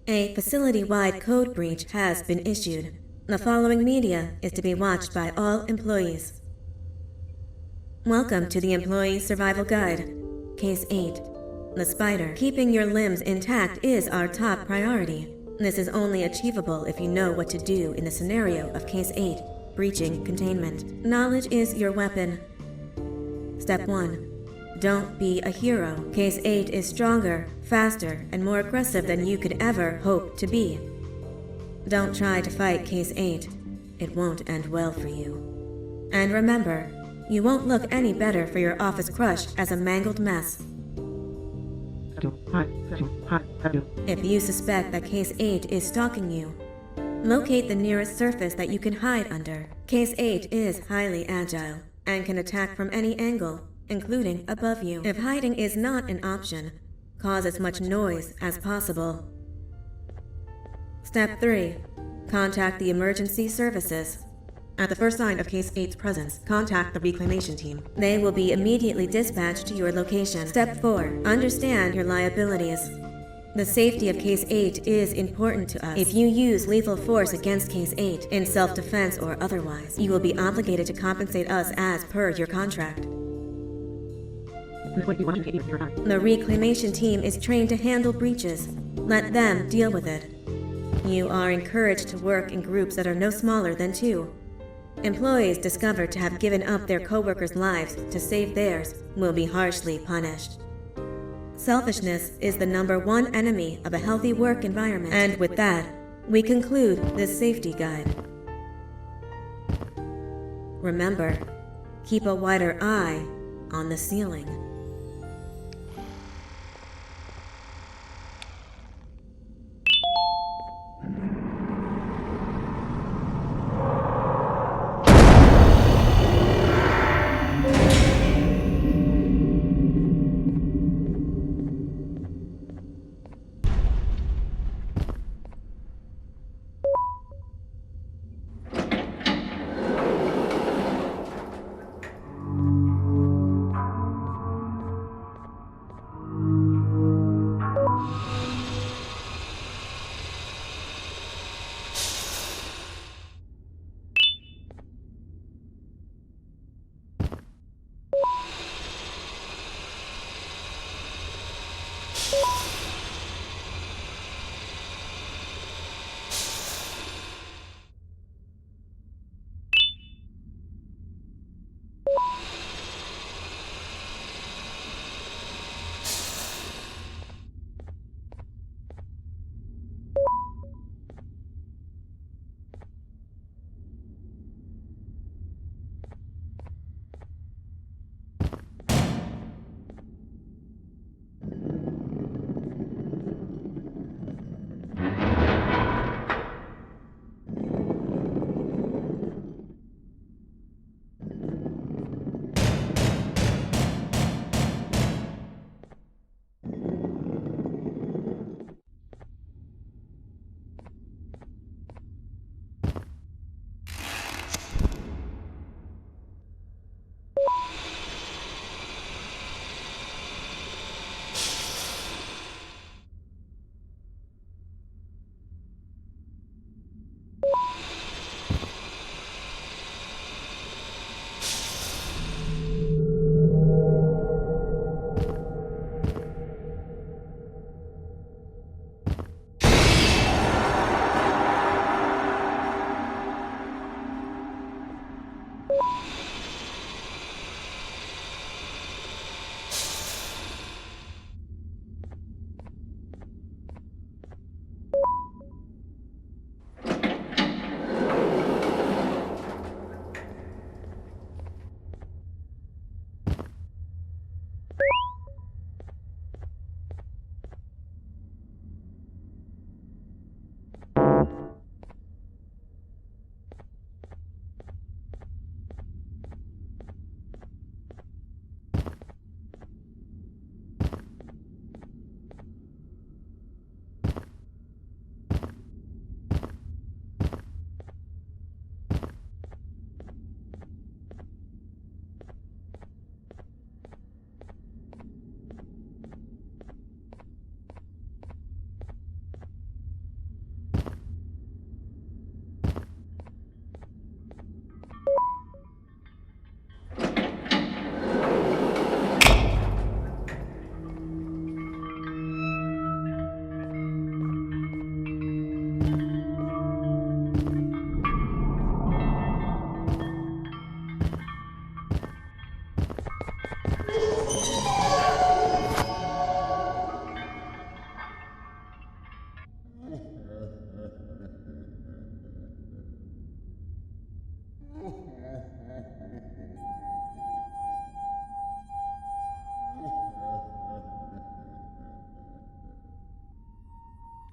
A facility-wide code breach has been issued. The following media is to be watched by all employees. Welcome to the Employee Survival Guide. Case 8. The Spider. Keeping your limbs intact is our top priority. This is only achievable if you know what to do in the scenario of Case 8, breaching containment. Knowledge is your weapon. Step 1. Don't be a hero. Case 8 is stronger, faster, and more aggressive than you could ever hope to be. Don't try to fight Case 8. It won't end well for you. And remember, you won't look any better for your office crush as a mangled mess. If you suspect that Case 8 is stalking you, locate the nearest surface that you can hide under. Case 8 is highly agile and can attack from any angle, including above you. If hiding is not an option, cause as much noise as possible. Step 3. Contact the emergency services. At the first sign of Case 8's presence, contact the reclamation team. They will be immediately dispatched to your location. Step 4. Understand your liabilities. The safety of Case 8 is important to us. If you use lethal force against Case 8, in self-defense or otherwise, you will be obligated to compensate us as per your contract. The reclamation team is trained to handle breaches. Let them deal with it. You are encouraged to work in groups that are no smaller than 2. Employees discovered to have given up their coworkers' lives to save theirs will be harshly punished. Selfishness is the #1 enemy of a healthy work environment. And with that, we conclude this safety guide. Remember, keep a wider eye on the ceiling.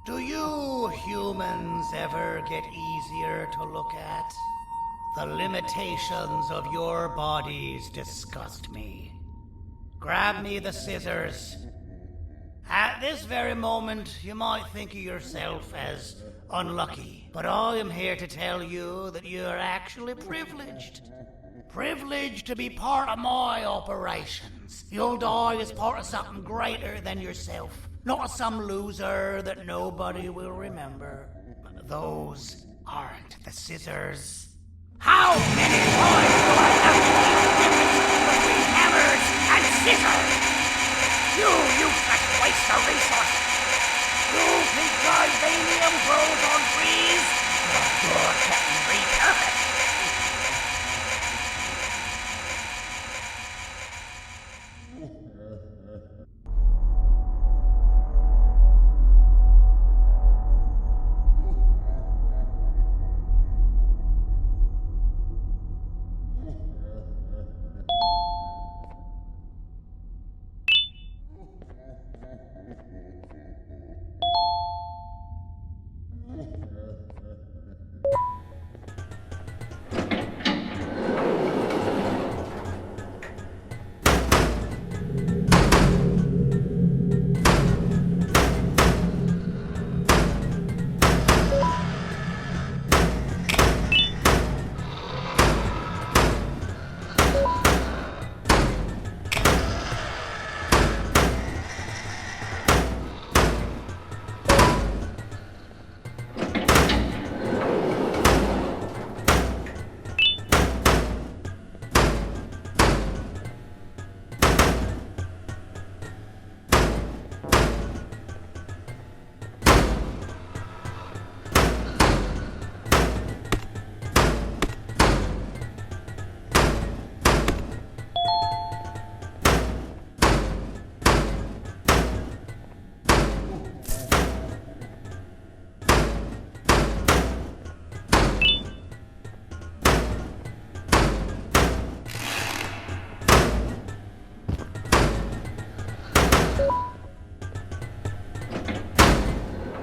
Do you humans ever get easier to look at? The limitations of your bodies disgust me. Grab me the scissors. At this very moment, you might think of yourself as unlucky, but I am here to tell you that you are actually privileged. Privileged to be part of my operations. You'll die as part of something greater than yourself, not as some loser that nobody will remember. Those aren't the scissors. How many times do I have to keep the difference between hammers and scissors? You useless waste of resources! You think vibranium grows on trees? Well, you're getting repurposed.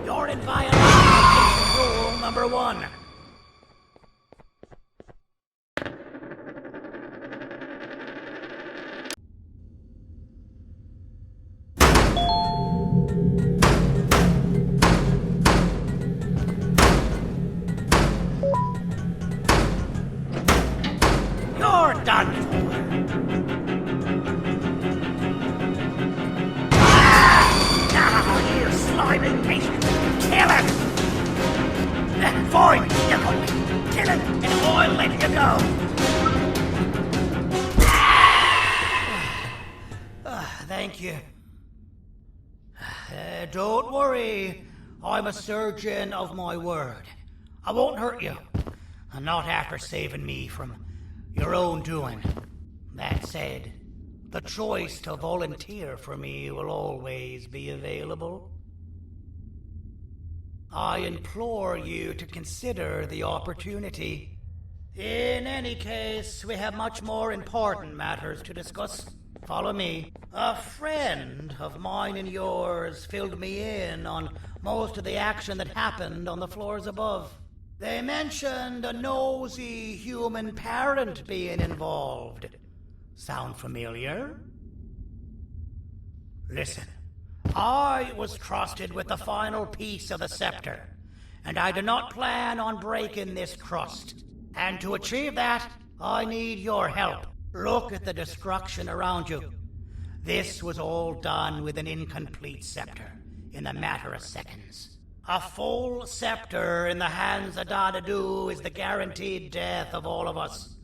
You're in violation of rule number 1. You're done for. Now, you slimy patient. Kill him! Fine, you're going to kill him and I'll let you go. Thank you. Don't worry. I'm a surgeon of my word. I won't hurt you. Not after saving me from your own doing. That said, the choice to volunteer for me will always be available. I implore you to consider the opportunity. In any case, we have much more important matters to discuss. Follow me. A friend of mine and yours filled me in on most of the action that happened on the floors above. They mentioned a nosy human parent being involved. Sound familiar? Listen. I was trusted with the final piece of the Scepter, and I do not plan on breaking this trust. And to achieve that, I need your help. Look at the destruction around you. This was all done with an incomplete Scepter, in a matter of seconds. A full Scepter in the hands of Dadadu is the guaranteed death of all of us.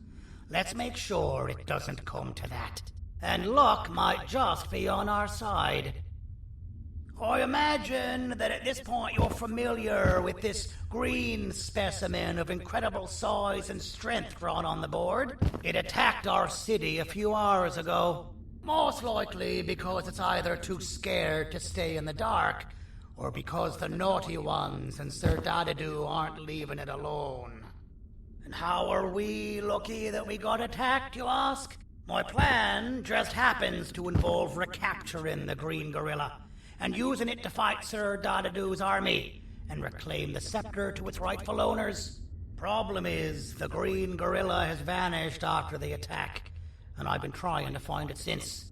Let's make sure it doesn't come to that. And luck might just be on our side. I imagine that at this point you're familiar with this green specimen of incredible size and strength drawn on the board. It attacked our city a few hours ago. Most likely because it's either too scared to stay in the dark, or because the naughty ones and Sir Dadadu aren't leaving it alone. And how are we lucky that we got attacked, you ask? My plan just happens to involve recapturing the green gorilla and using it to fight Sir Dadadu's army and reclaim the scepter to its rightful owners. Problem is, the green gorilla has vanished after the attack, and I've been trying to find it since.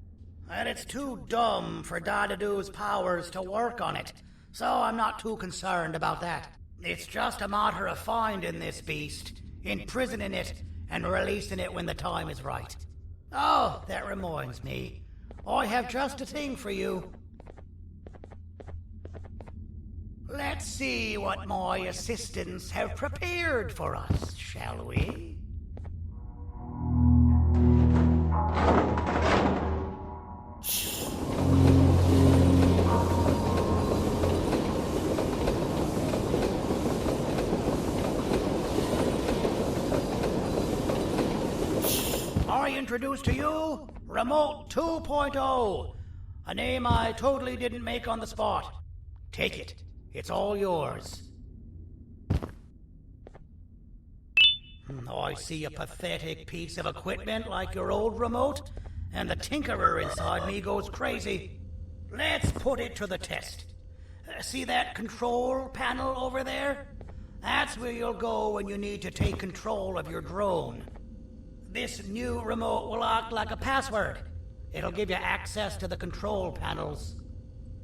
And it's too dumb for Dadadu's powers to work on it, so I'm not too concerned about that. It's just a matter of finding this beast, imprisoning it, and releasing it when the time is right. Oh, that reminds me. I have just a thing for you. Let's see what my assistants have prepared for us, shall we? I introduce to you Remote 2.0, a name I totally didn't make on the spot. Take it. It's all yours. I see a pathetic piece of equipment like your old remote, and the tinkerer inside me goes crazy. Let's put it to the test. See that control panel over there? That's where you'll go when you need to take control of your drone. This new remote will act like a password. It'll give you access to the control panels.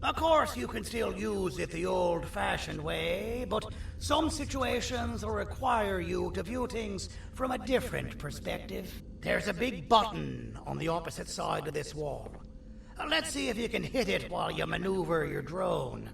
Of course, you can still use it the old-fashioned way, but some situations will require you to view things from a different perspective. There's a big button on the opposite side of this wall. Let's see if you can hit it while you maneuver your drone.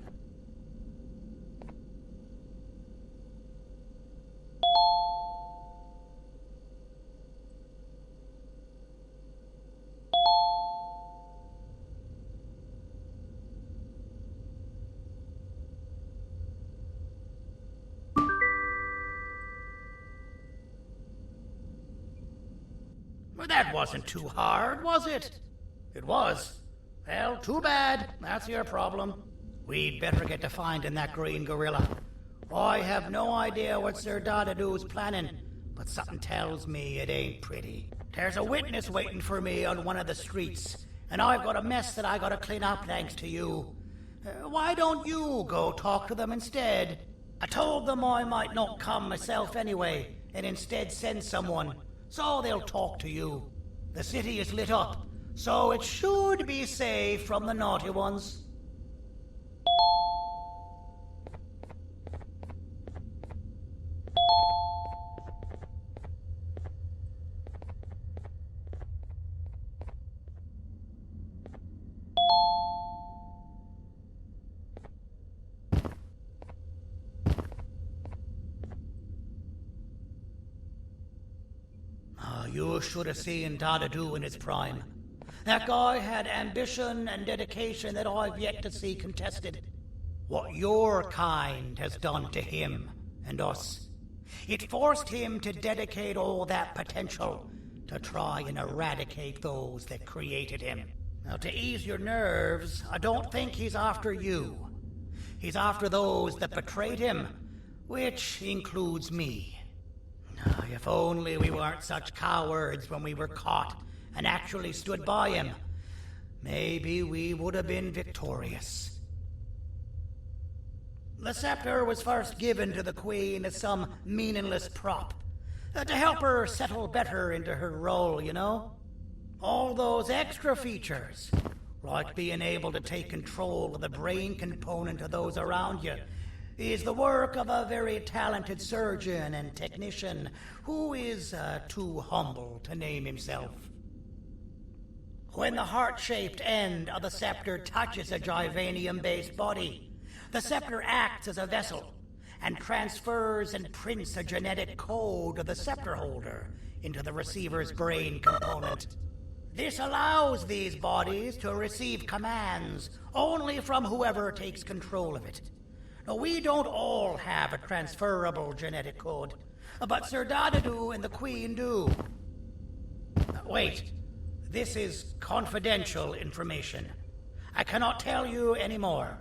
Well, that wasn't too hard, was it? It was. Well, too bad. That's your problem. We'd better get to finding that green gorilla. I have no idea what Sir Dadadu's planning, but something tells me it ain't pretty. There's a witness waiting for me on one of the streets, and I've got a mess that I gotta clean up thanks to you. Why don't you go talk to them instead? I told them I might not come myself anyway, and instead send someone, so they'll talk to you. The city is lit up, so it should be safe from the naughty ones. You should have seen Dadadu in his prime. That guy had ambition and dedication that I've yet to see contested. What your kind has done to him and us. It forced him to dedicate all that potential to try and eradicate those that created him. Now, to ease your nerves, I don't think he's after you. He's after those that betrayed him, which includes me. If only we weren't such cowards when we were caught and actually stood by him, maybe we would have been victorious. The scepter was first given to the Queen as some meaningless prop, to help her settle better into her role, you know? All those extra features, like being able to take control of the brain component of those around you, is the work of a very talented surgeon and technician who is too humble to name himself. When the heart-shaped end of the scepter touches a Givanium-based body, the scepter acts as a vessel and transfers and prints a genetic code of the scepter holder into the receiver's brain component. This allows these bodies to receive commands only from whoever takes control of it. Now, we don't all have a transferable genetic code, but Sir Dadadu and the Queen do. Wait, this is confidential information. I cannot tell you any more.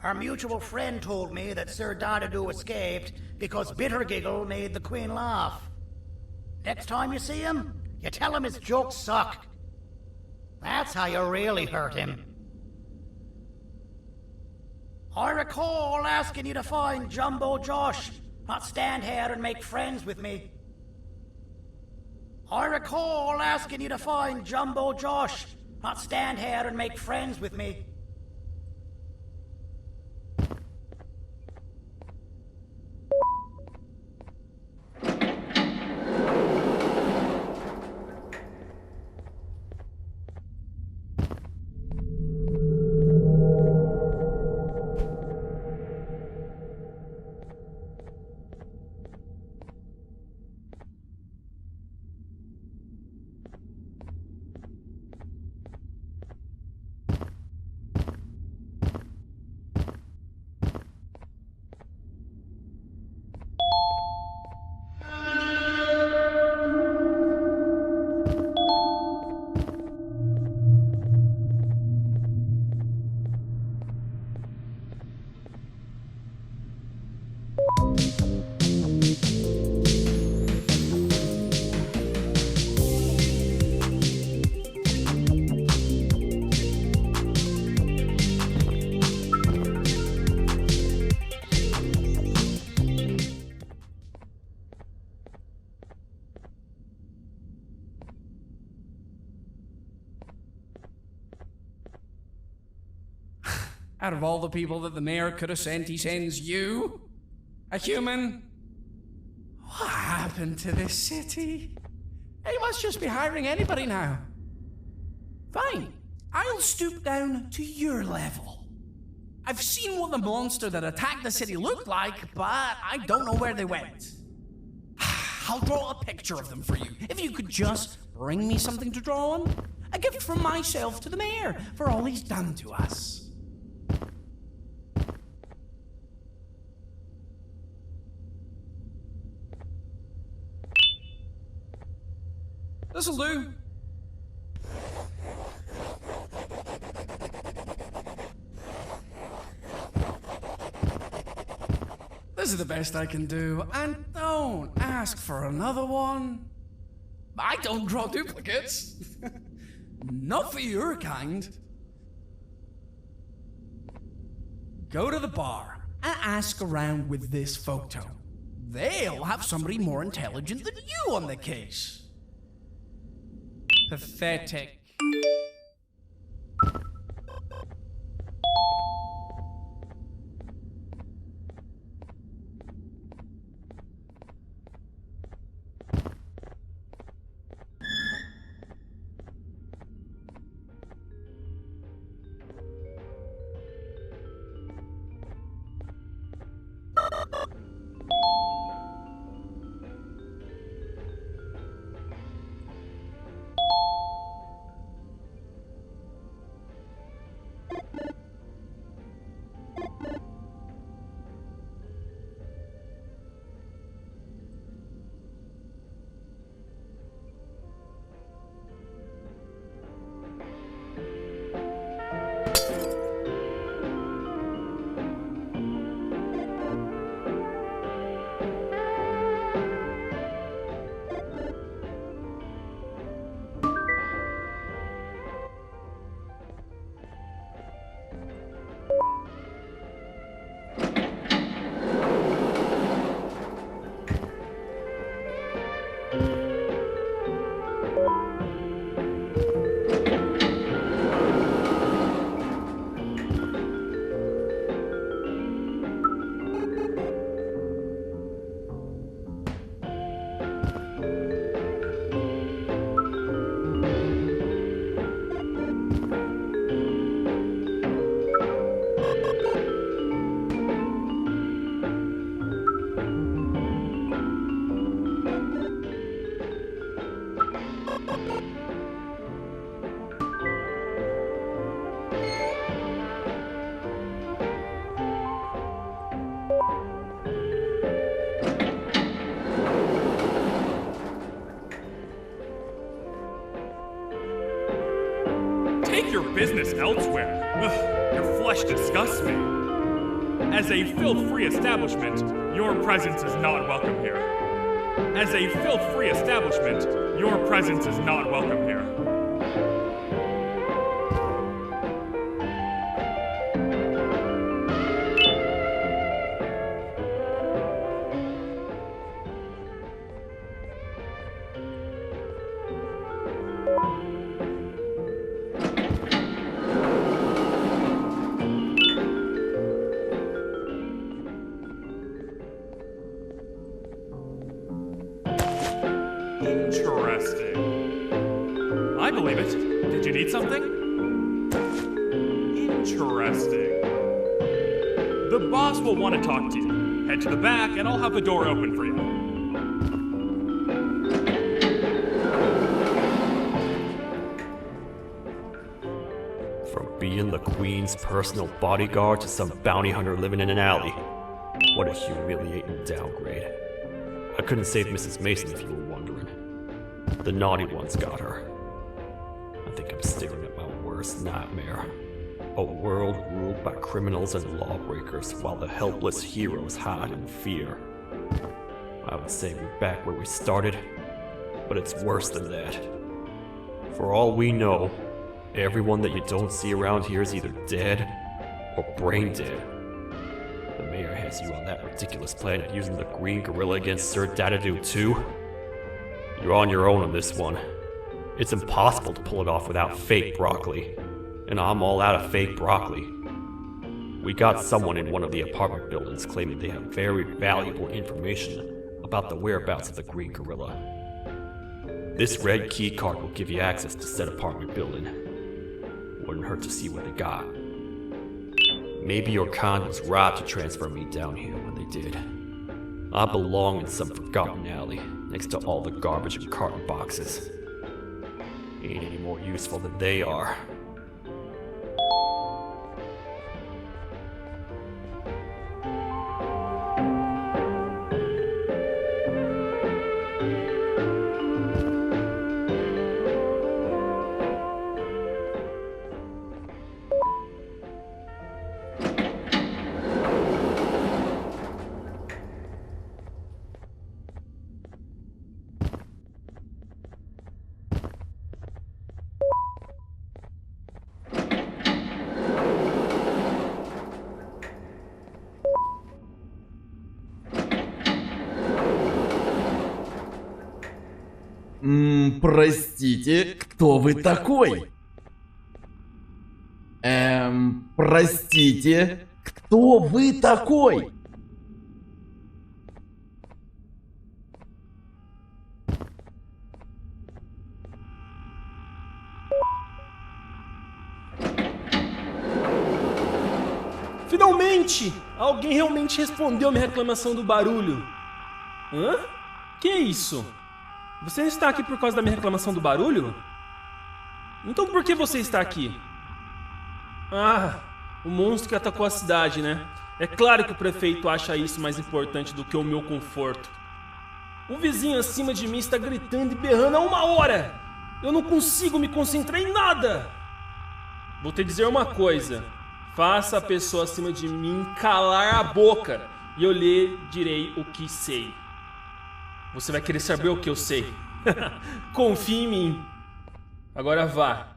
Our mutual friend told me that Sir Dadadu escaped because Bittergiggle made the Queen laugh. Next time you see him, you tell him his jokes suck. That's how you really hurt him. I recall asking you to find Jumbo Josh, not stand here and make friends with me. I recall asking you to find Jumbo Josh, not stand here and make friends with me. Out of all the people that the mayor could have sent, he sends you? A human? What happened to this city? He must just be hiring anybody now. Fine, I'll stoop down to your level. I've seen what the monster that attacked the city looked like, but I don't know where they went. I'll draw a picture of them for you, if you could just bring me something to draw on. A gift from myself to the mayor for all he's done to us. This'll do. This is the best I can do, and don't ask for another one. I don't draw duplicates. Not for your kind. Go to the bar and ask around with this photo. They'll have somebody more intelligent than you on the case. Pathetic. business elsewhere. Ugh, your flesh disgusts me. As a filth-free establishment, your presence is not welcome here. As a filth-free establishment, your presence is not welcome here. Interesting. I believe it. Did you need something? Interesting. The boss will want to talk to you. Head to the back and I'll have the door open for you. From being the Queen's personal bodyguard to some bounty hunter living in an alley. What a humiliating downgrade. I couldn't save Mrs. Mason if you were wondering. The naughty ones got her. I think I'm staring at my worst nightmare. A world ruled by criminals and lawbreakers while the helpless heroes hide in fear. I would say we're back where we started, but it's worse than that. For all we know, everyone that you don't see around here is either dead or brain dead. The mayor has you on that ridiculous plan of using the green gorilla against Sir Dadadoo too. You're on your own on this one. It's impossible to pull it off without fake broccoli. And I'm all out of fake broccoli. We got someone in one of the apartment buildings claiming they have very valuable information about the whereabouts of the green gorilla. This red key card will give you access to said apartment building. Wouldn't hurt to see what they got. Maybe your kind was right to transfer me down here when they did. I belong in some forgotten alley, next to all the garbage and carton boxes. Ain't any more useful than they are. Простите, кто вы такой? Простите, кто вы такой? Finalmente! Alguém realmente respondeu a minha reclamação do barulho. Hã? Que é isso? Você não está aqui por causa da minha reclamação do barulho? Então por que você está aqui? Ah, o monstro que atacou a cidade, né? É claro que o prefeito acha isso mais importante do que o meu conforto. O vizinho acima de mim está gritando e berrando há 1 hora! Eu não consigo me concentrar em nada! Vou te dizer uma coisa. Faça a pessoa acima de mim calar a boca e eu lhe direi o que sei. Você vai querer saber o que eu sei. Confie em mim. Agora vá.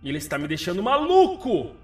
Ele está me deixando maluco!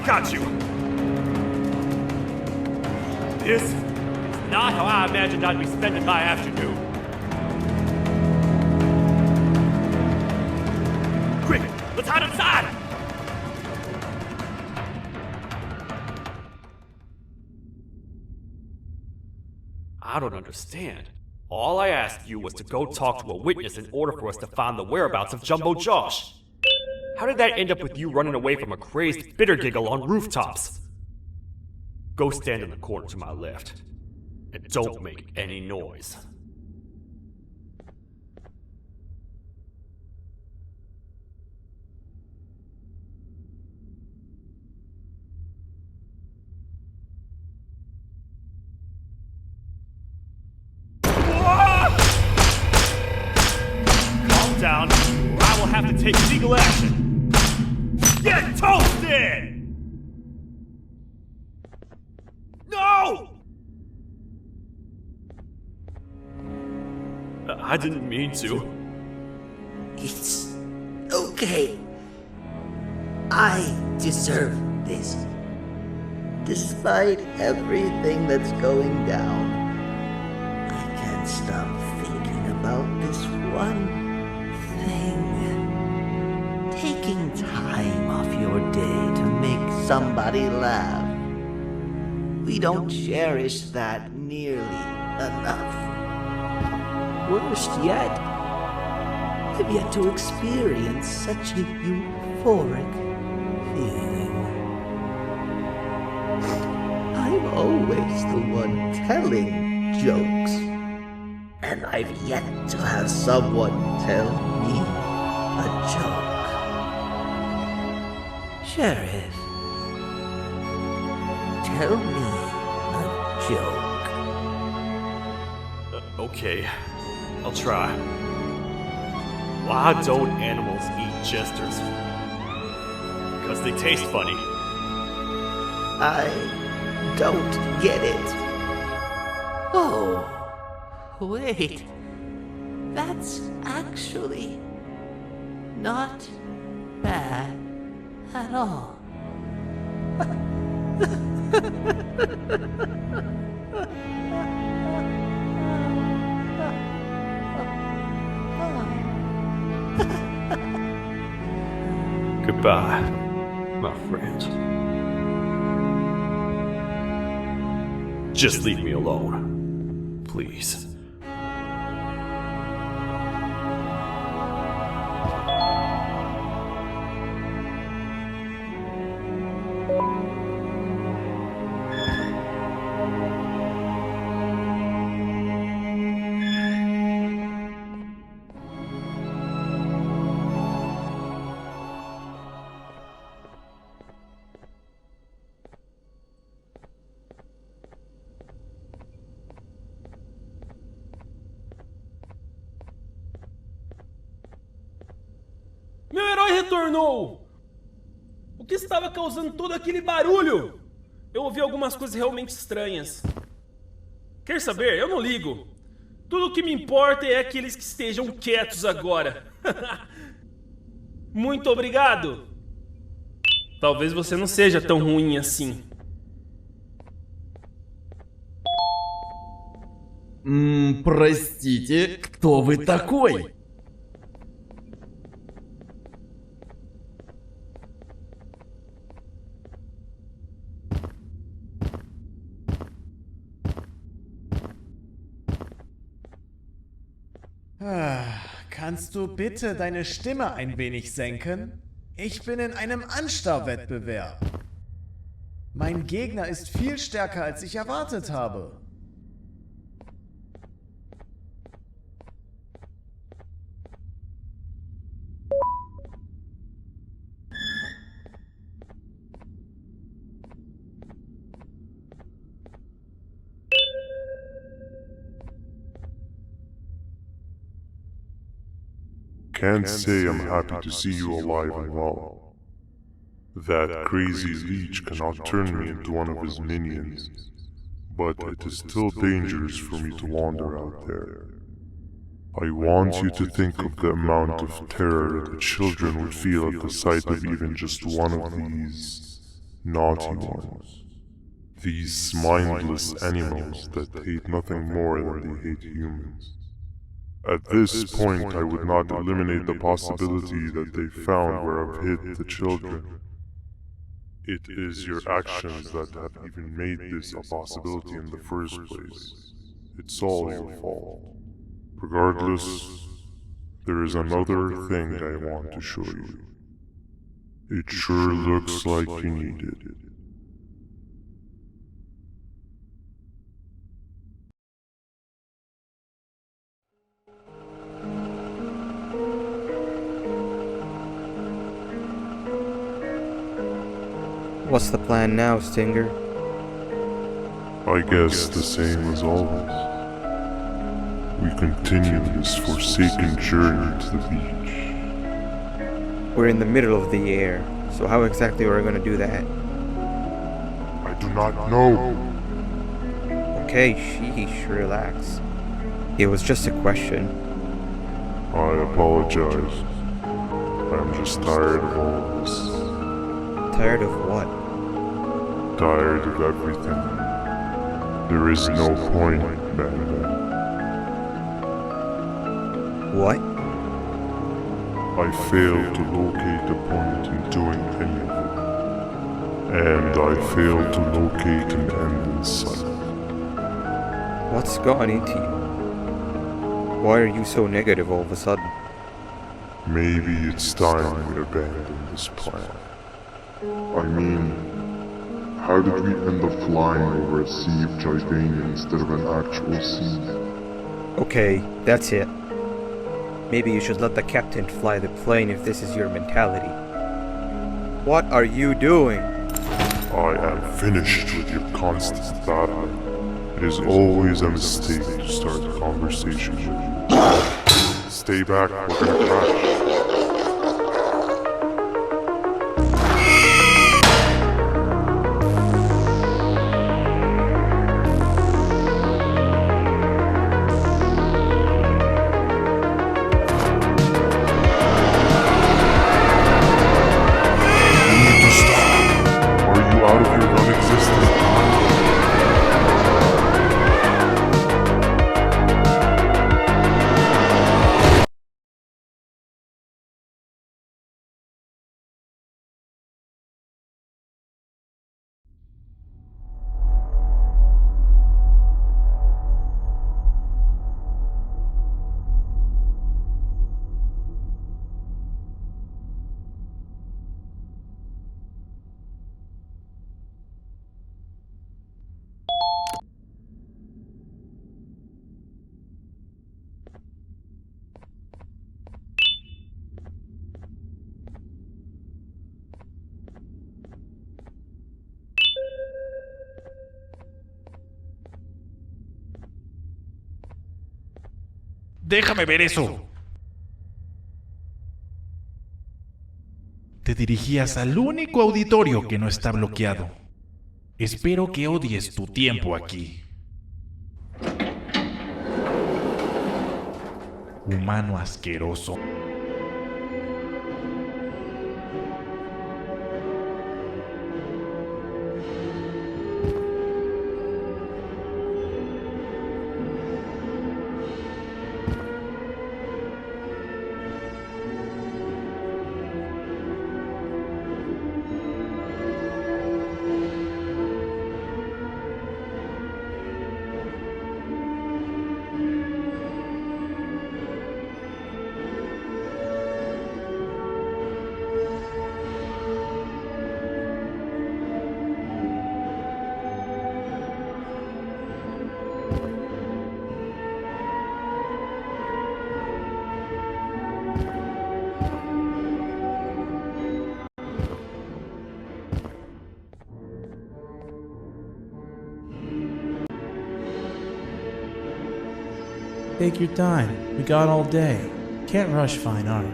got you! This is not how I imagined I'd be spending my afternoon. Quick, let's hide inside! I don't understand. All I asked you was to go talk to a witness in order for us to find the whereabouts of Jumbo Josh. How did that end up with you running away from a crazed bitter giggle on rooftops? Go stand in the corner to my left. And don't make any noise. Calm down, or I will have to take legal action. Get toasted! No! I didn't mean to. It's okay. I deserve this. Despite everything that's going down, I can't stop thinking about this one thing. Taking time off your day to make somebody laugh. We don't cherish that nearly enough. Worst yet, I've yet to experience such a euphoric feeling. I'm always the one telling jokes, and I've yet to have someone tell me a joke. Sheriff, tell me a joke. Okay, I'll try. Why don't animals eat jesters? Because they taste funny. I don't get it. Oh, wait. That's actually not bad at all. Goodbye, my friend. Just leave me alone, please. Meu herói retornou! O que estava causando todo aquele barulho? Eu ouvi algumas coisas realmente estranhas. Quer saber? Eu não ligo. Tudo o que me importa é aqueles que estejam quietos agora. Muito obrigado! Talvez você não seja tão ruim assim. Простите, кто вы такой? Kannst du bitte deine Stimme ein wenig senken? Ich bin in einem Anstarrwettbewerb. Mein Gegner ist viel stärker, als ich erwartet habe. Can't say I'm happy to see you alive and well. That crazy leech cannot turn me into one of his minions, but it is still dangerous for me to wander out there. I want you to think of the amount of terror that the children would feel at the sight of even just one of these naughty ones. These mindless animals that hate nothing more than they hate humans. At this point, I would not eliminate the possibility that they found where I've hid the children. It is your actions that have even made this a possibility in the first place. It's all your fault. Regardless, there is another thing I want to show you. It sure looks like you need it. What's the plan now, Stinger? I guess the same as always. We continue this forsaken journey to the beach. We're in the middle of the air, so how exactly are we going to do that? I do not know. Okay, sheesh, relax. It was just a question. I apologize. I'm just tired of all of this. Tired of what? Tired of everything. There is no point, banban. What? I failed to locate a point in doing any of it. And I failed to locate an end in sight. What's gone into you? Why are you so negative all of a sudden? Maybe it's time we abandon this plan. I mean, how did we end up flying over a sea of Jivania instead of an actual sea? Okay, that's it. Maybe you should let the captain fly the plane if this is your mentality. What are you doing? I am finished with your constant battling. It is always a mistake to start a conversation with you. Stay back, we're gonna crash. Déjame ver eso. Te dirigías al único auditorio que no está bloqueado. Espero que odies tu tiempo aquí. Humano asqueroso. Take your time. We got all day. Can't rush fine art.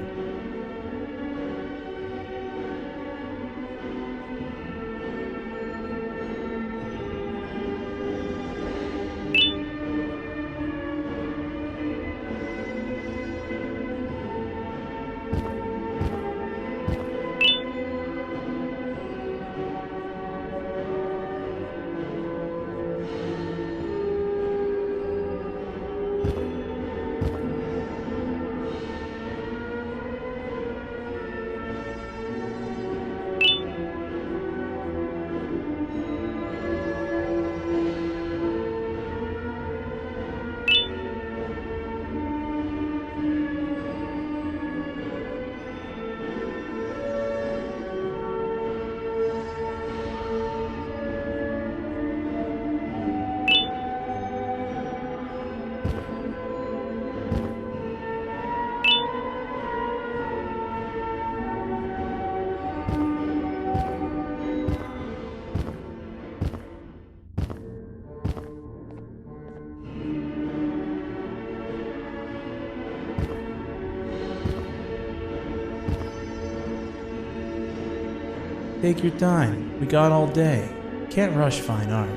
Take your time. We got all day. Can't rush fine art.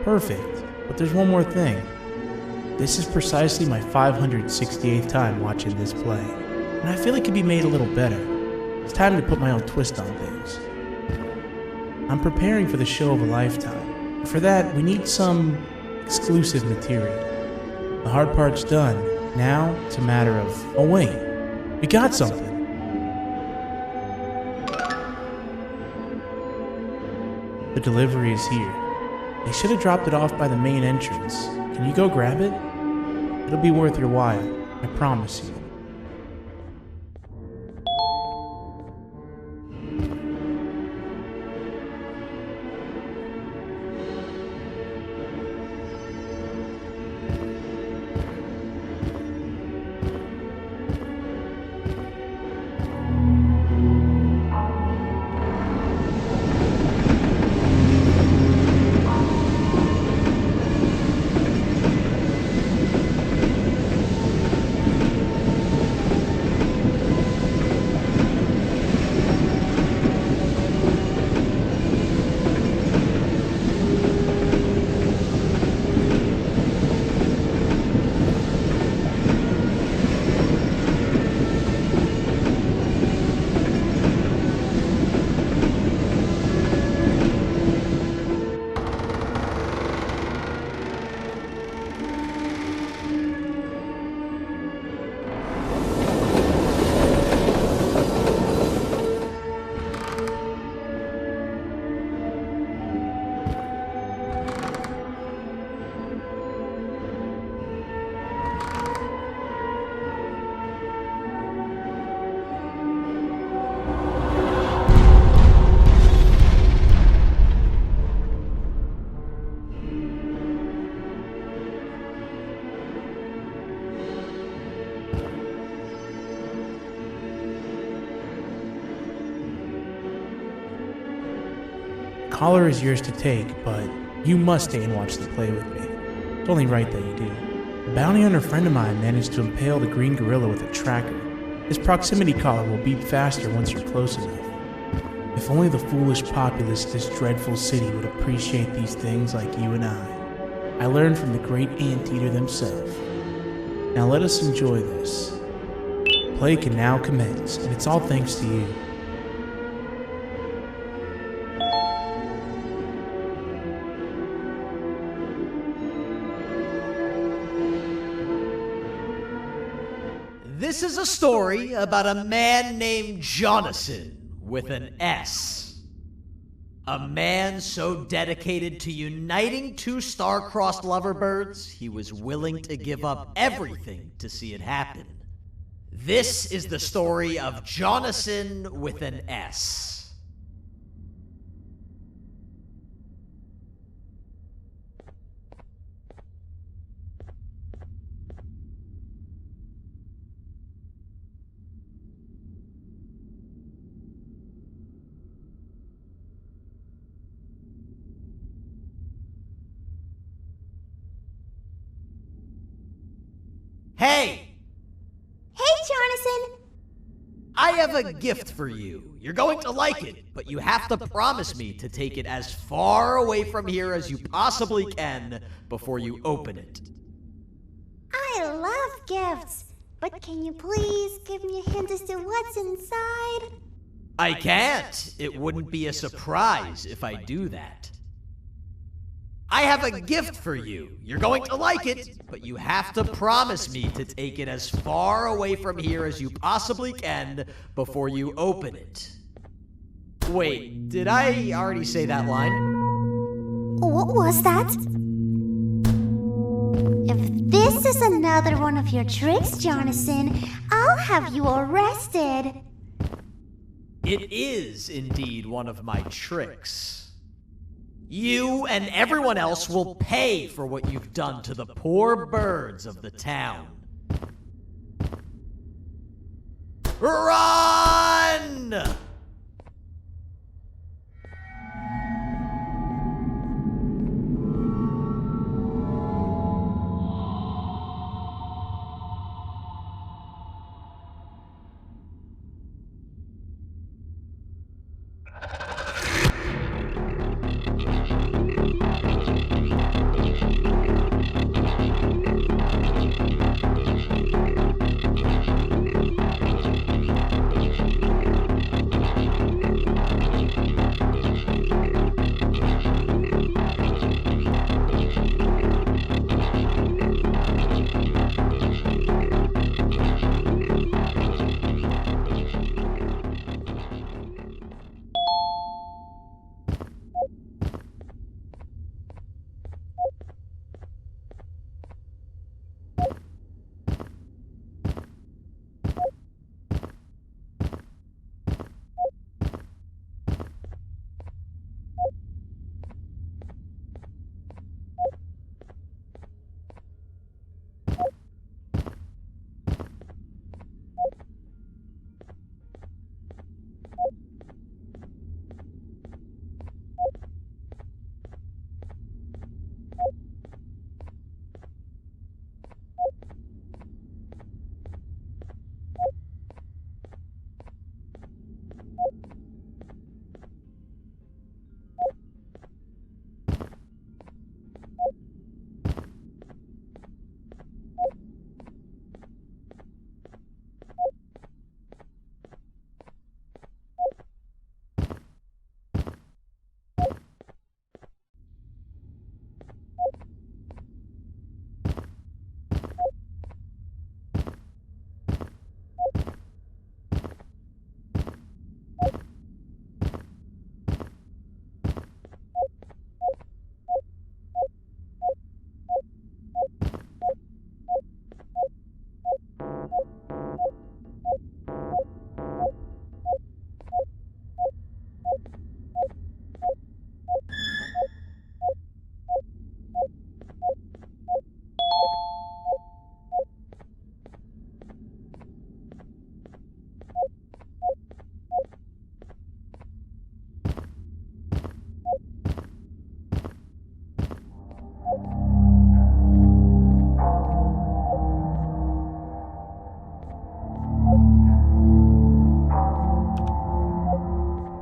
Perfect. But there's one more thing. This is precisely my 568th time watching this play, and I feel it could be made a little better. It's time to put my own twist on things. I'm preparing for the show of a lifetime. For that, we need some exclusive material. The hard part's done. Now, it's a matter of... Oh wait, we got something. The delivery is here. They should have dropped it off by the main entrance. Can you go grab it? It'll be worth your while, I promise you. Collar is yours to take, but you must stay and watch the play with me. It's only right that you do. A bounty hunter friend of mine managed to impale the green gorilla with a tracker. His proximity collar will beep faster once you're close enough. If only the foolish populace of this dreadful city would appreciate these things like you and I learned from the great anteater themselves. Now let us enjoy this. Play can now commence, and it's all thanks to you. This is a story about a man named Jonathan with an S. A man so dedicated to uniting two star-crossed loverbirds, he was willing to give up everything to see it happen. This is the story of Jonathan with an S. Hey! Hey, Jonathan! I have a gift for you. You're going to like it, but you have to promise me to take it as far away from here as you possibly can before you open it. I love gifts, but can you please give me a hint as to what's inside? I can't. It wouldn't be a surprise if I do that. I have a gift for you. You're going to like it, but you have to promise me to take it as far away from here as you possibly can before you open it. Wait, did I already say that line? What was that? If this is another one of your tricks, Jonathan, I'll have you arrested. It is indeed one of my tricks. You and everyone else will pay for what you've done to the poor birds of the town. Run!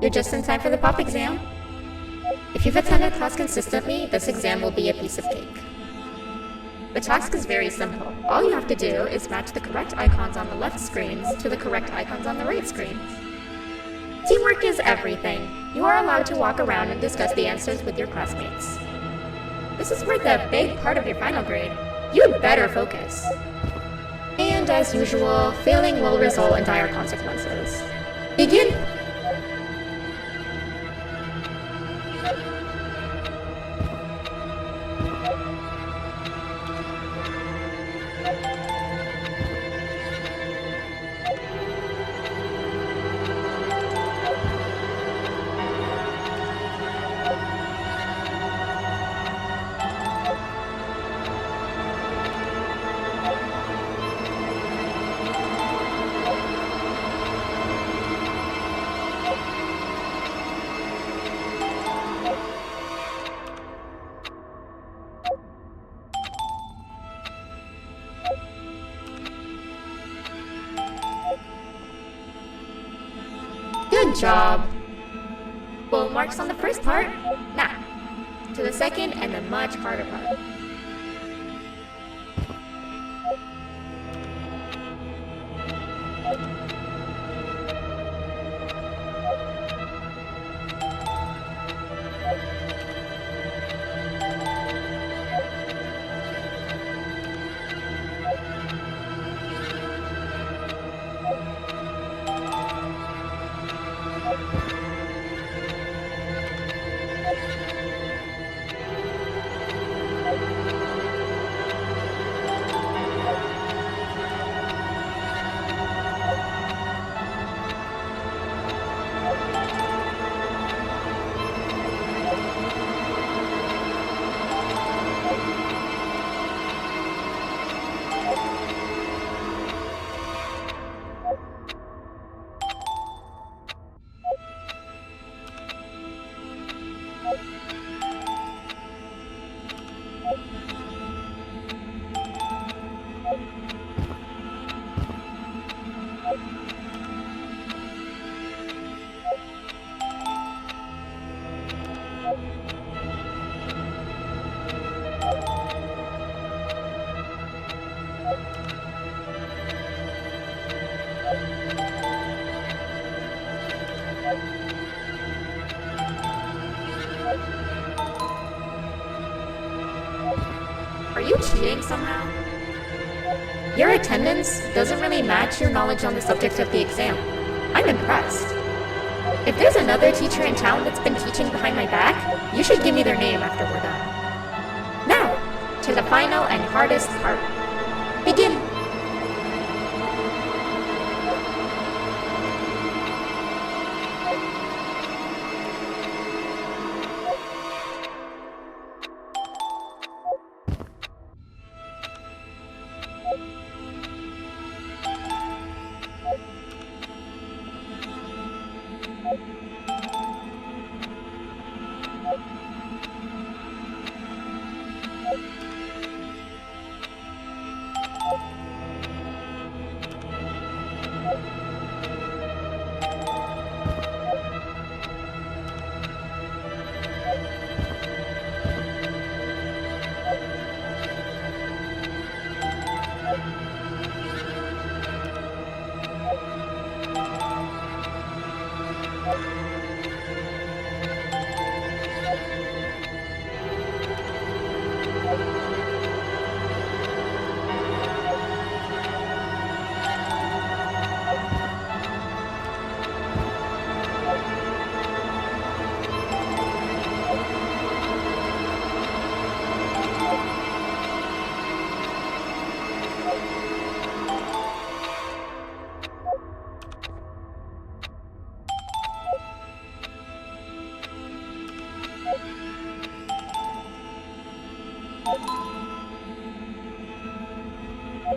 You're just in time for the pop exam. If you've attended class consistently, this exam will be a piece of cake. The task is very simple. All you have to do is match the correct icons on the left screens to the correct icons on the right screens. Teamwork is everything. You are allowed to walk around and discuss the answers with your classmates. This is worth a big part of your final grade. You'd better focus. And as usual, failing will result in dire consequences. Begin! Good job. Full marks on the first part. Now, to the second and the much harder part. Are you cheating somehow? Your attendance doesn't really match your knowledge on the subject of the exam. I'm impressed. If there's another teacher in town that's been teaching behind my back, you should give me their name after we're done. Now, to the final and hardest part. Begin!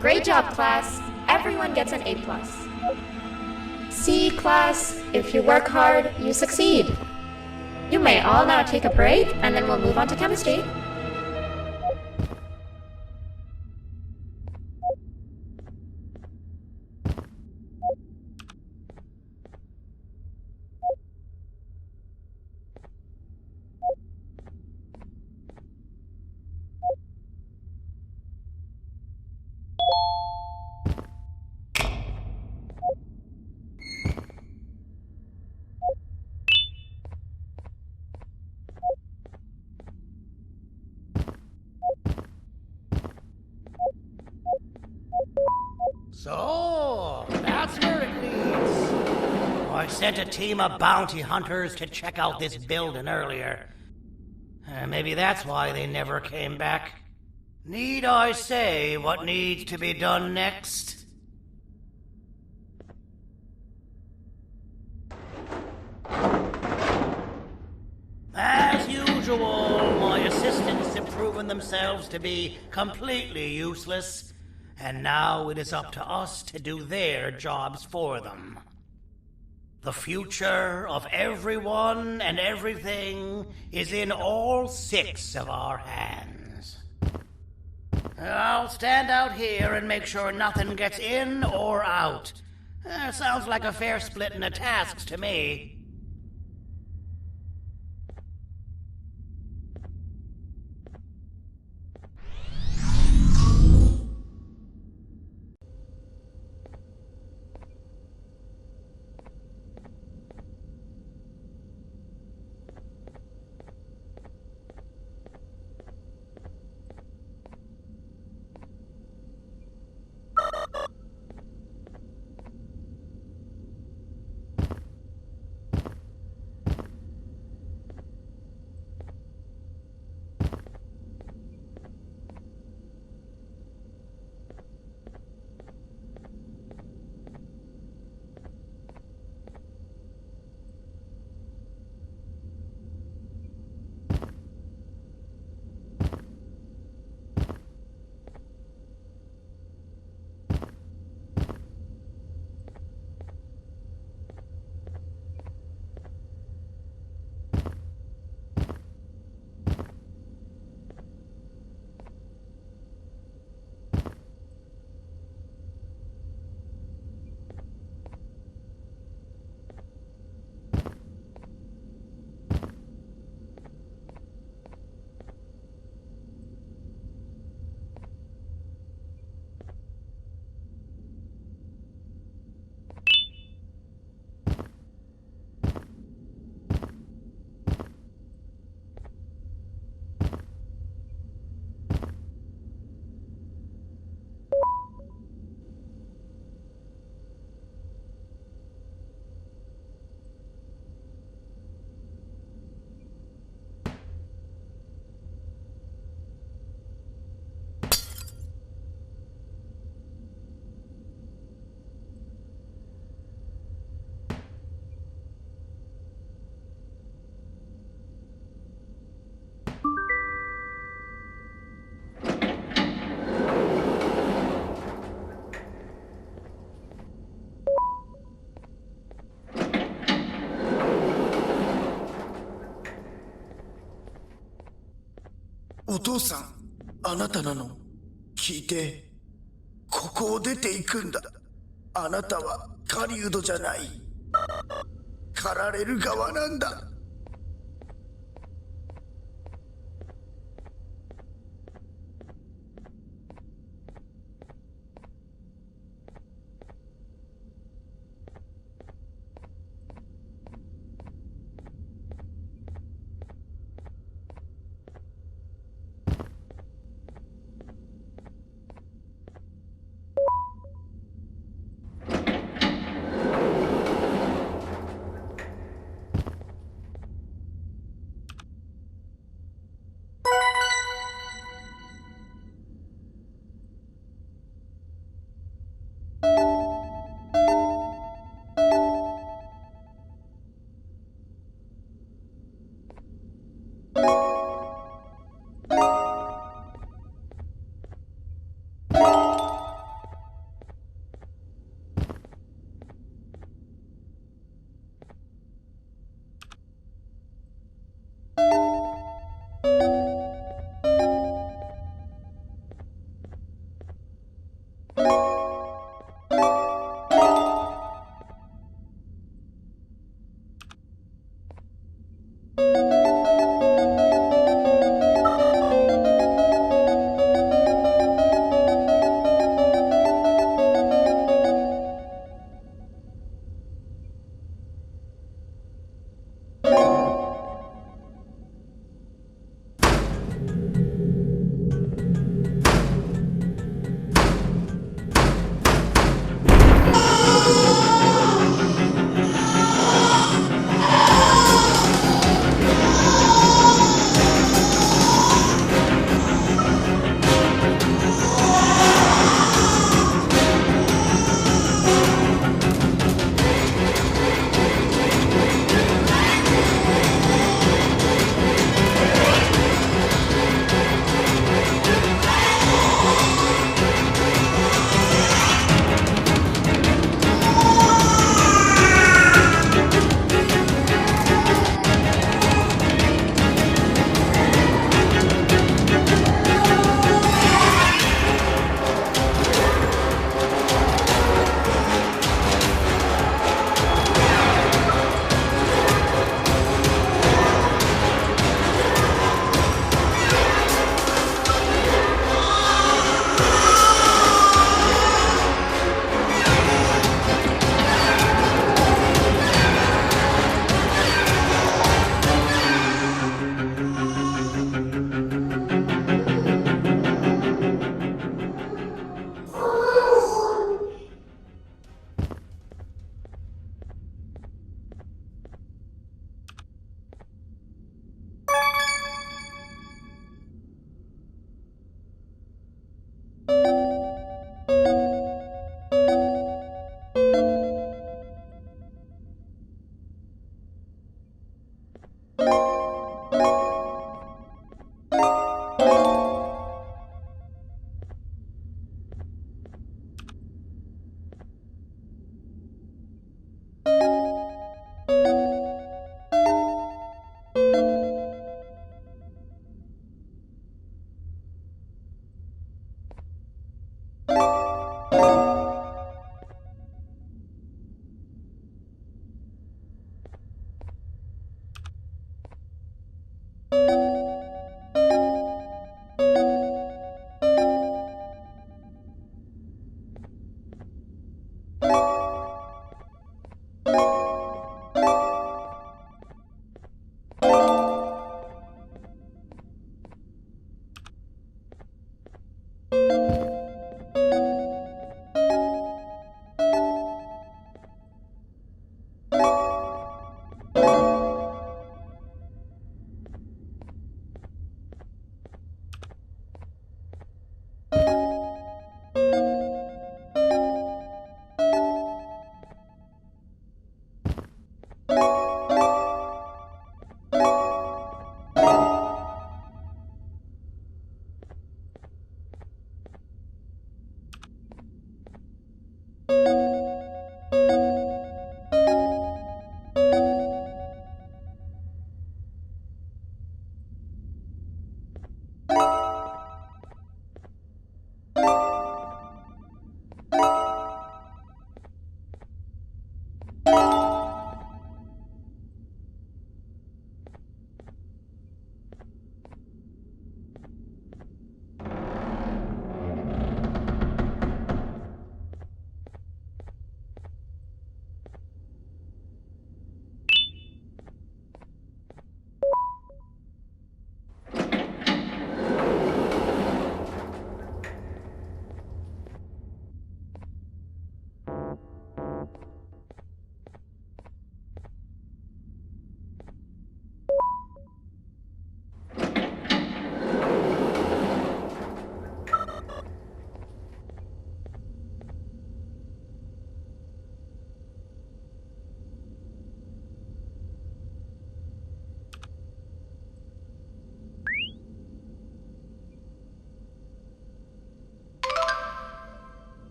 Great job, class. Everyone gets an A+. C, class. If you work hard, you succeed. You may all now take a break, and then we'll move on to chemistry. So, that's where it leads. I sent a team of bounty hunters to check out this building earlier. Maybe that's why they never came back. Need I say what needs to be done next? As usual, my assistants have proven themselves to be completely useless. And now it is up to us to do their jobs for them. The future of everyone and everything is in all 6 of our hands. I'll stand out here and make sure nothing gets in or out. Sounds like a fair splitting of tasks to me. お父さん、あなたなの。聞いて。ここを出ていくんだ。あなたは狩人じゃない。狩られる側なんだ。you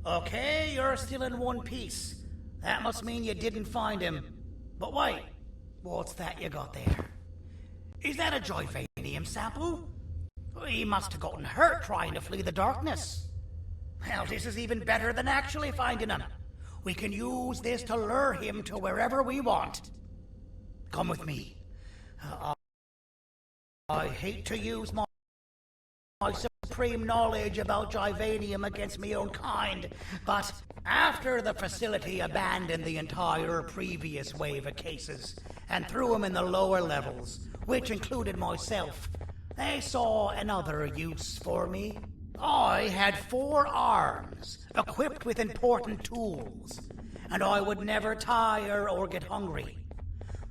Okay, you're still in one piece. That must mean you didn't find him. But wait, what's that you got there? Is that a Joyvanium sample? He must have gotten hurt trying to flee the darkness. Well, this is even better than actually finding him. We can use this to lure him to wherever we want. Come with me. I hate to use my supreme knowledge about Joyvanium against my own kind, but after the facility abandoned the entire previous wave of cases and threw them in the lower levels, which included myself, they saw another use for me. I had 4 arms, equipped with important tools, and I would never tire or get hungry.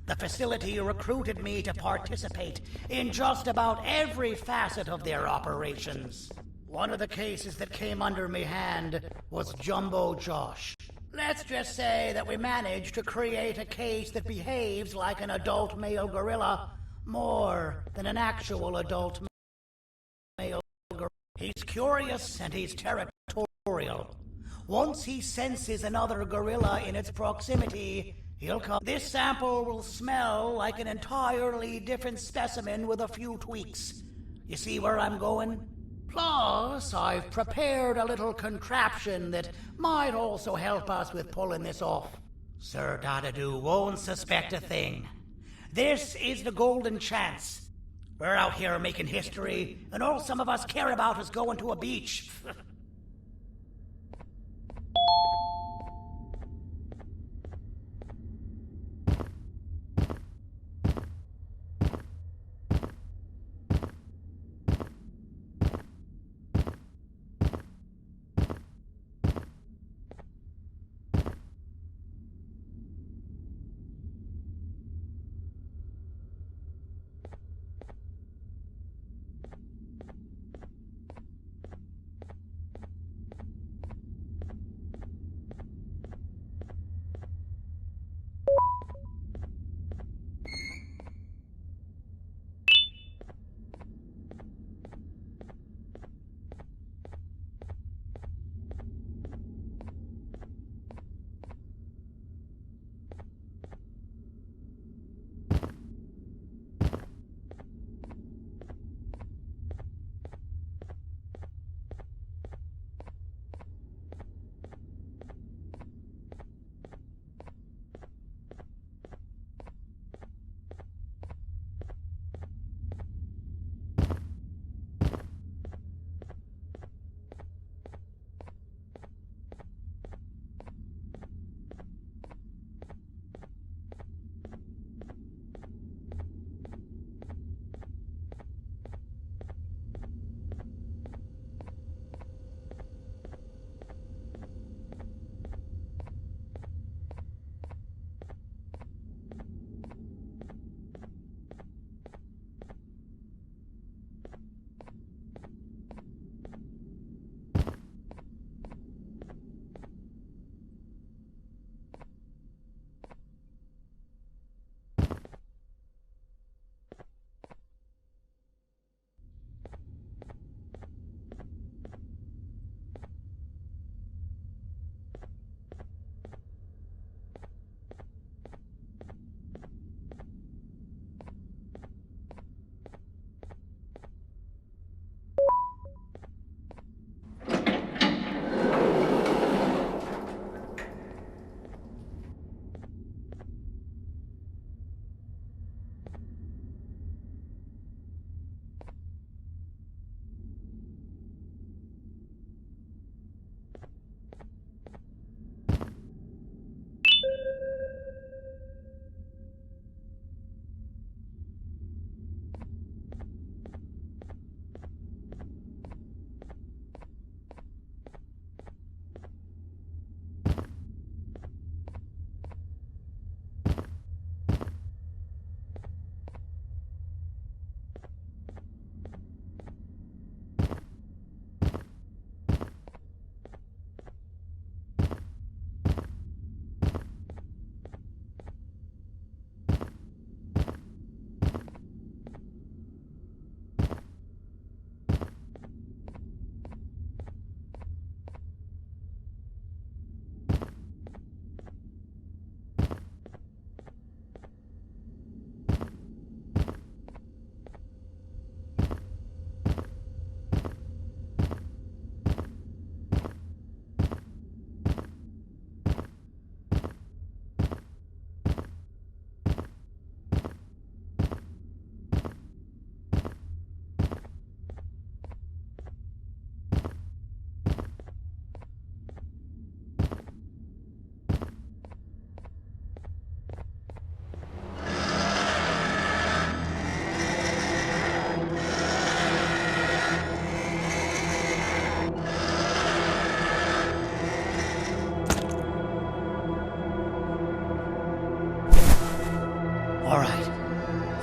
The facility recruited me to participate in just about every facet of their operations. One of the cases that came under me hand was Jumbo Josh. Let's just say that we managed to create a case that behaves like an adult male gorilla more than an actual adult male gorilla. He's curious and he's territorial. Once he senses another gorilla in its proximity, he'll come. This sample will smell like an entirely different specimen with a few tweaks. You see where I'm going? Plus, I've prepared a little contraption that might also help us with pulling this off. Sir Dadadoo won't suspect a thing. This is the golden chance. We're out here making history, and all some of us care about is going to a beach.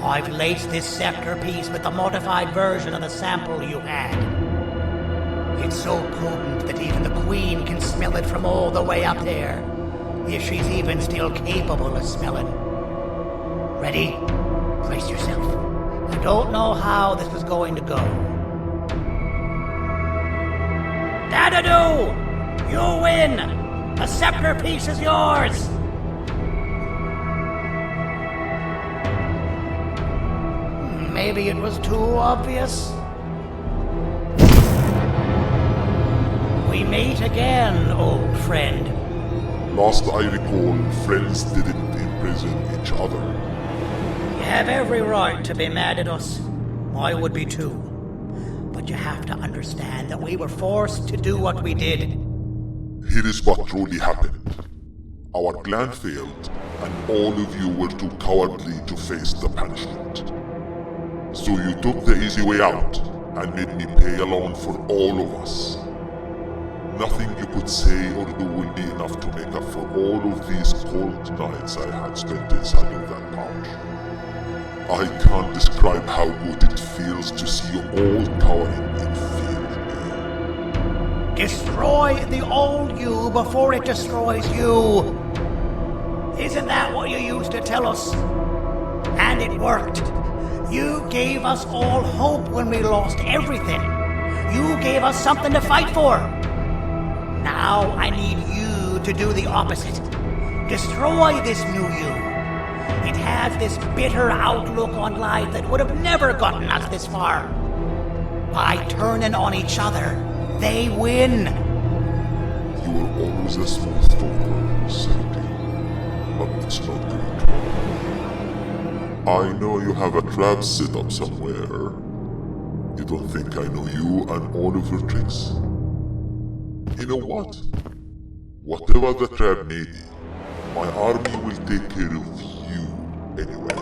I've laced this scepter piece with the modified version of the sample you had. It's so potent that even the Queen can smell it from all the way up there, if she's even still capable of smelling. Ready? Brace yourself. I don't know how this is going to go. Dadadoo! You win! The scepter piece is yours! Maybe it was too obvious. We meet again, old friend. Last I recall, friends didn't imprison each other. You have every right to be mad at us. I would be too. But you have to understand that we were forced to do what we did. Here is what truly happened. Our plan failed, and all of you were too cowardly to face the punishment. So you took the easy way out, and made me pay alone for all of us. Nothing you could say or do will be enough to make up for all of these cold nights I had spent inside of that pouch. I can't describe how good it feels to see you all cowering in fear. Destroy the old you before it destroys you. Isn't that what you used to tell us? And it worked. You gave us all hope when we lost everything. You gave us something to fight for. Now I need you to do the opposite. Destroy this new you. It has this bitter outlook on life that would have never gotten us this far. By turning on each other, they win. You were always a smooth talker, Sadie, but it's not good. I know you have a trap set up somewhere. You don't think I know you and all of your tricks? You know what? Whatever the trap may be, my army will take care of you anyway.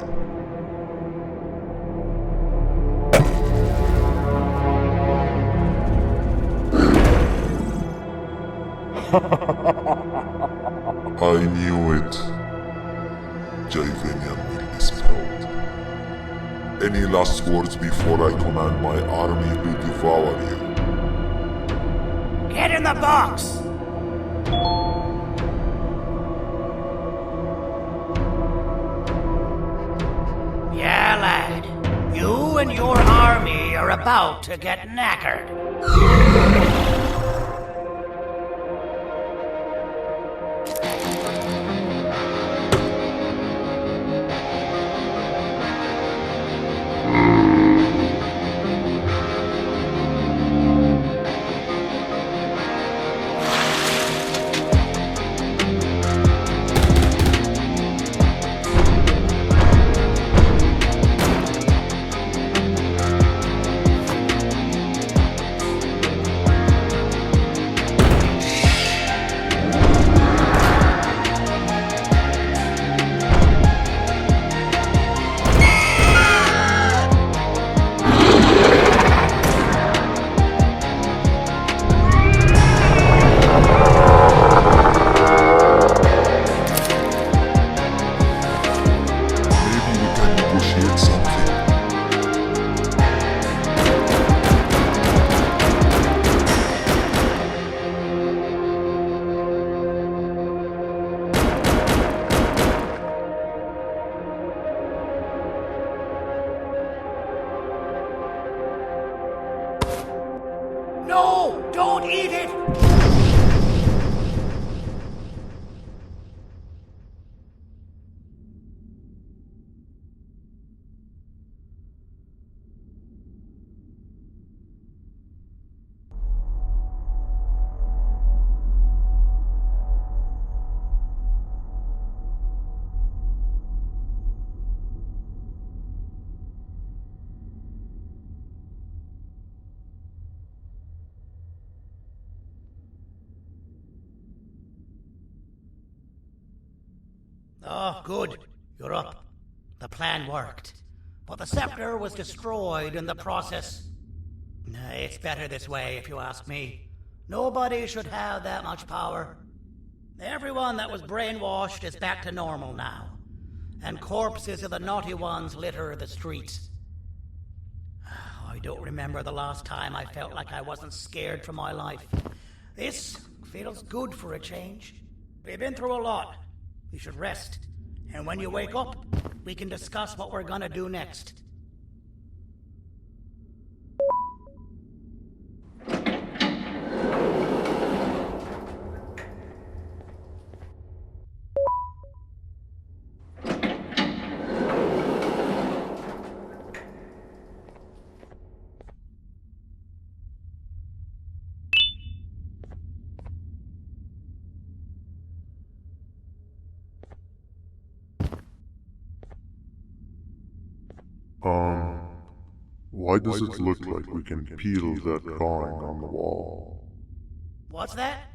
I knew it. Javenian will be spelled. Any last words before I command my army to devour you? Get in the box! Yeah, lad. You and your army are about to get knackered. No! Don't eat it! Oh, good. You're up. The plan worked. But the scepter was destroyed in the process. It's better this way, if you ask me. Nobody should have that much power. Everyone that was brainwashed is back to normal now. and corpses of the naughty ones litter the streets. I don't remember the last time I felt like I wasn't scared for my life. This feels good for a change. We've been through a lot. You should rest. And when you wake up, we can discuss what we're gonna do next. Why does it look like we can peel that drawing on the wall? What's that?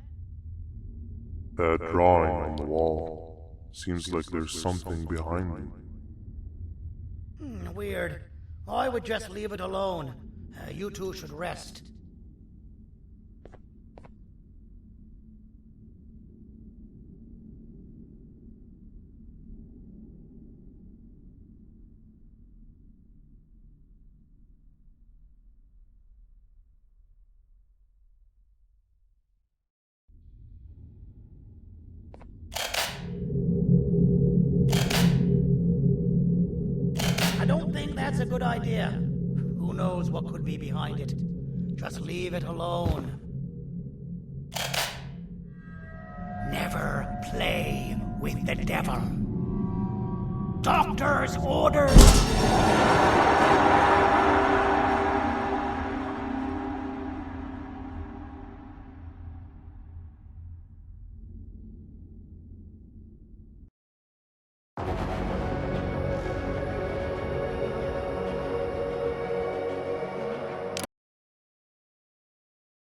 That drawing on the wall. Seems like there's something behind it. Weird. I would just leave it alone. You two should rest. That's a good idea. Who knows what could be behind it? Just leave it alone. Never play with the devil. Doctor's orders!